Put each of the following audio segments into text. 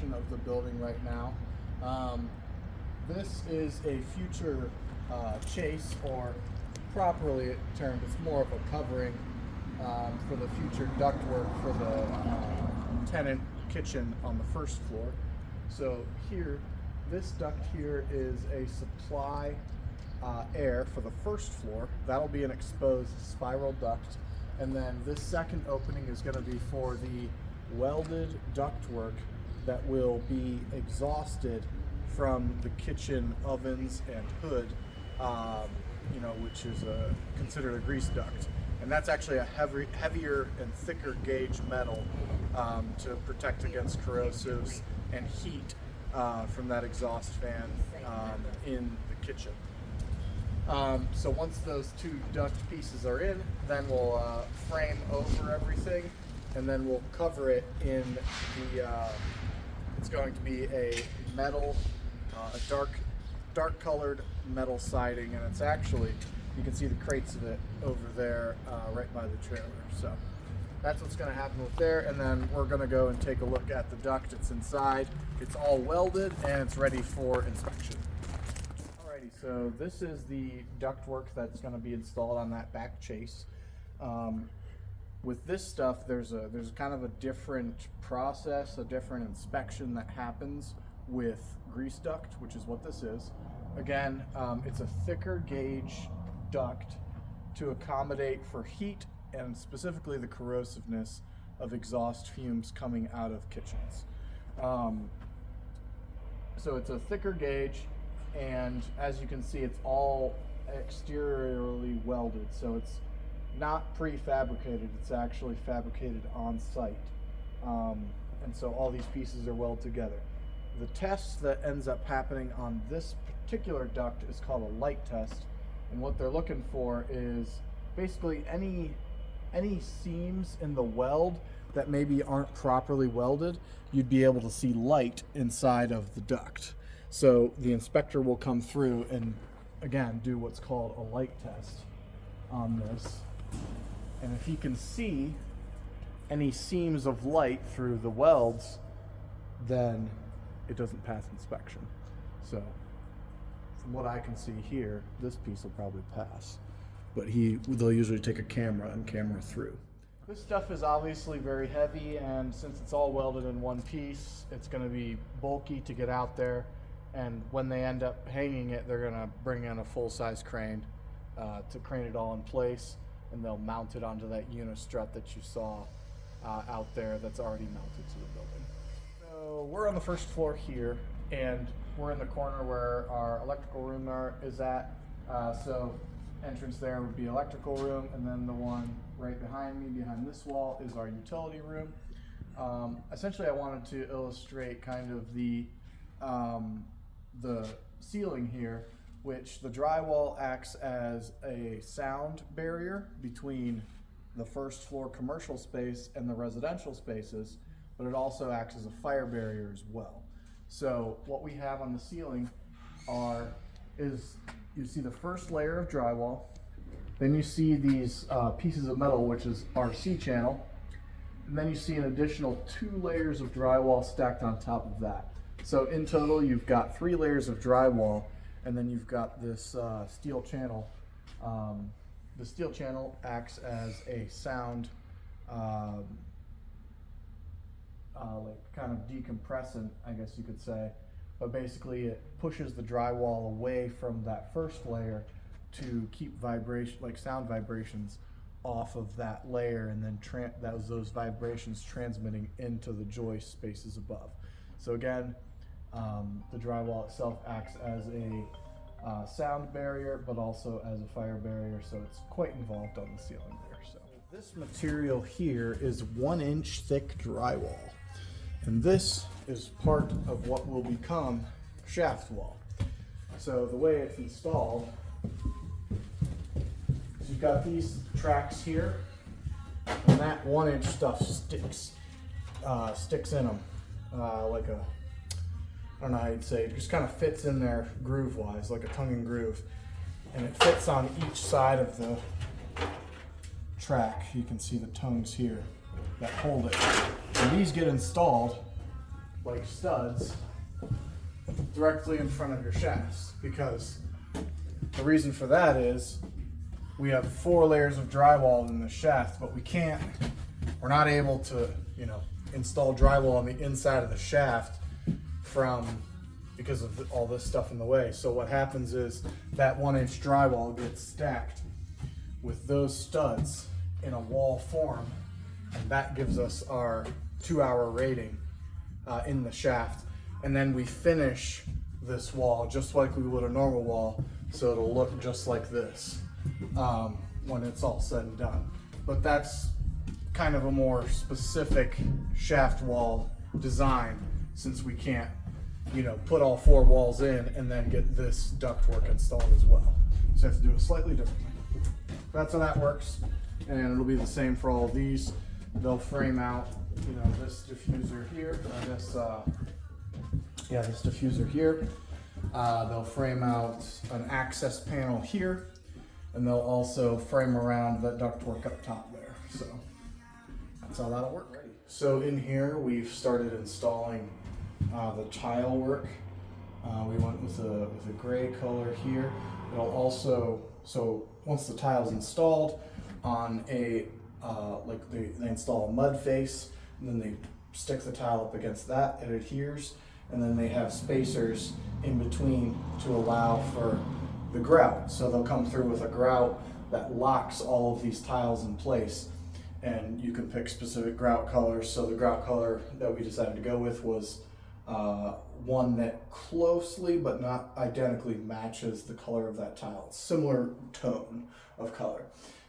section of the building right now. This is a future chase, or properly termed, it's more of a covering for the future ductwork for the tenant kitchen on the first floor. So here, this duct here is a supply air for the first floor. That'll be an exposed spiral duct. And then this second opening is going to be for the welded ductwork that will be exhausted from the kitchen ovens and hood, which is considered a grease duct. And that's actually a heavier and thicker gauge metal to protect against corrosives and heat from that exhaust fan in the kitchen. So once those two duct pieces are in, then we'll frame over everything, and then we'll cover it in the, it's going to be a metal, a dark colored metal siding, and it's actually, you can see the crates of it over there right by the trailer. So that's what's going to happen with there, and then we're going to go and take a look at the duct. It's inside, it's all welded, and it's ready for inspection. Alrighty, so this is the ductwork that's going to be installed on that back chase. With this stuff, there's kind of a different process, a different inspection that happens with grease duct, which is what this is. Again, it's a thicker gauge duct to accommodate for heat and specifically the corrosiveness of exhaust fumes coming out of kitchens. So it's a thicker gauge, and as you can see, it's all exteriorly welded, so it's not prefabricated, it's actually fabricated on site. And so all these pieces are welded together. The test that ends up happening on this particular duct is called a light test, and what they're looking for is basically any seams in the weld that maybe aren't properly welded. You'd be able to see light inside of the duct. So the inspector will come through and again do what's called a light test on this. And if he can see any seams of light through the welds, then it doesn't pass inspection. So from what I can see here, this piece will probably pass. But they'll usually take a camera and camera through. This stuff is obviously very heavy, and since it's all welded in one piece, it's going to be bulky to get out there. And when they end up hanging it, they're going to bring in a full-size crane to crane it all in place, and they'll mount it onto that unistrut that you saw out there that's already mounted to the building. So we're on the first floor here, and we're in the corner where our electrical room is at. So entrance there would be electrical room, and then the one right behind me, behind this wall, is our utility room. Essentially, I wanted to illustrate kind of the ceiling here, which the drywall acts as a sound barrier between the first floor commercial space and the residential spaces, but it also acts as a fire barrier as well. So what we have on the ceiling is you see the first layer of drywall, then you see these pieces of metal, which is our C-channel, and then you see an additional 2 layers of drywall stacked on top of that. So in total, you've got 3 layers of drywall, and then you've got this steel channel. The steel channel acts as a sound, like kind of decompressant, I guess you could say. But basically, it pushes the drywall away from that first layer to keep sound vibrations off of that layer, and then those vibrations transmitting into the joist spaces above. So again, the drywall itself acts as a sound barrier, but also as a fire barrier, so it's quite involved on the ceiling there. So this material here is 1-inch thick drywall, and this is part of what will become shaft wall. So the way it's installed is you've got these tracks here, and that 1-inch stuff sticks in them like a, I don't know how you'd say, it just kind of fits in there groove wise, like a tongue and groove, and it fits on each side of the track. You can see the tongues here that hold it. When these get installed, like studs directly in front of your shafts, because the reason for that is we have 4 layers of drywall in the shaft, but we're not able to, install drywall on the inside of the shaft because of all this stuff in the way. So what happens is that 1-inch drywall gets stacked with those studs in a wall form, and that gives us our 2-hour rating in the shaft. And then we finish this wall just like we would a normal wall, so it'll look just like this when it's all said and done. But that's kind of a more specific shaft wall design, since we can't put all 4 walls in and then get this ductwork installed as well. So I have to do it slightly differently. That's how that works, and it'll be the same for all of these. They'll frame out, this diffuser here, this diffuser here. They'll frame out an access panel here, and they'll also frame around that ductwork up top there. So that's how that'll work. So in here, we've started installing the tile work. We went with a gray color here. It'll also, so once the tile's installed on a, they install a mud face, and then they stick the tile up against that, it adheres, and then they have spacers in between to allow for the grout. So they'll come through with a grout that locks all of these tiles in place, and you can pick specific grout colors. So the grout color that we decided to go with was one that closely but not identically matches the color of that tile. It's similar tone of color.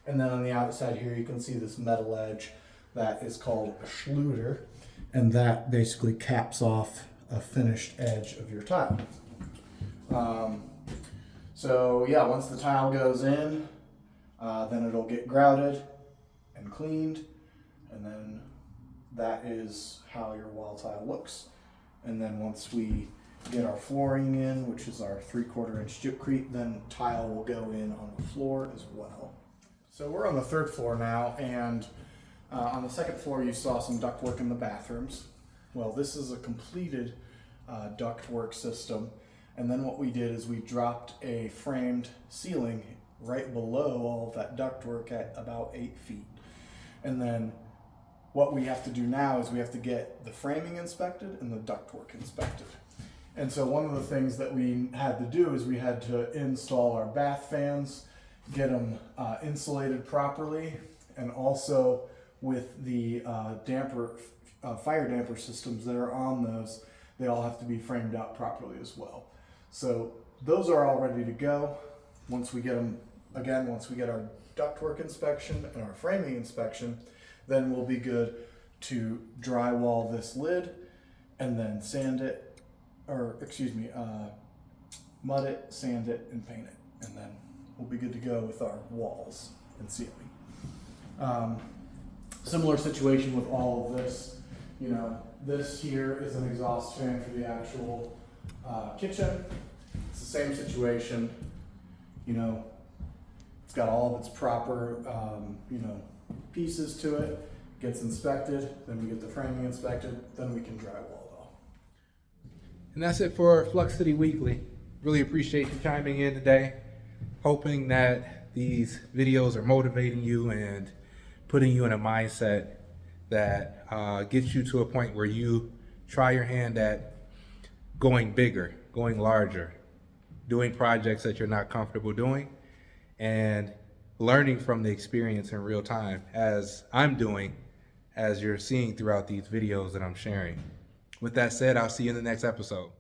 And then on the outside here, you can see this metal edge that is called a schluter, and that basically caps off a finished edge of your tile. So yeah, once the tile goes in, then it'll get grouted and cleaned, and then that is how your wall tile looks. And then once we get our flooring in, which is our 3/4 inch gypcrete, then tile will go in on the floor as well. So we're on the 3rd floor now, and on the 2nd floor you saw some ductwork in the bathrooms. Well, this is a completed ductwork system, and then what we did is we dropped a framed ceiling right below all of that ductwork at about 8 feet. And then what we have to do now is we have to get the framing inspected and the ductwork inspected. And so one of the things that we had to do is we had to install our bath fans, get them insulated properly, and also with the fire damper systems that are on those, they all have to be framed out properly as well. So those are all ready to go. Once we get them, again, once we get our ductwork inspection and our framing inspection, then we'll be good to drywall this lid and then sand it, mud it, sand it, and paint it. And then we'll be good to go with our walls and ceiling. Similar situation with all of this. This here is an exhaust fan for the actual kitchen. It's the same situation. It's got all of its proper, pieces to it. Gets inspected, then we get the framing inspected, then we can drywall it all. And that's it for Flux City Weekly. Really appreciate you chiming in today. Hoping that these videos are motivating you and putting you in a mindset that gets you to a point where you try your hand at going bigger, going larger, doing projects that you're not comfortable doing, and learning from the experience in real time, as I'm doing, as you're seeing throughout these videos that I'm sharing. With that said, I'll see you in the next episode.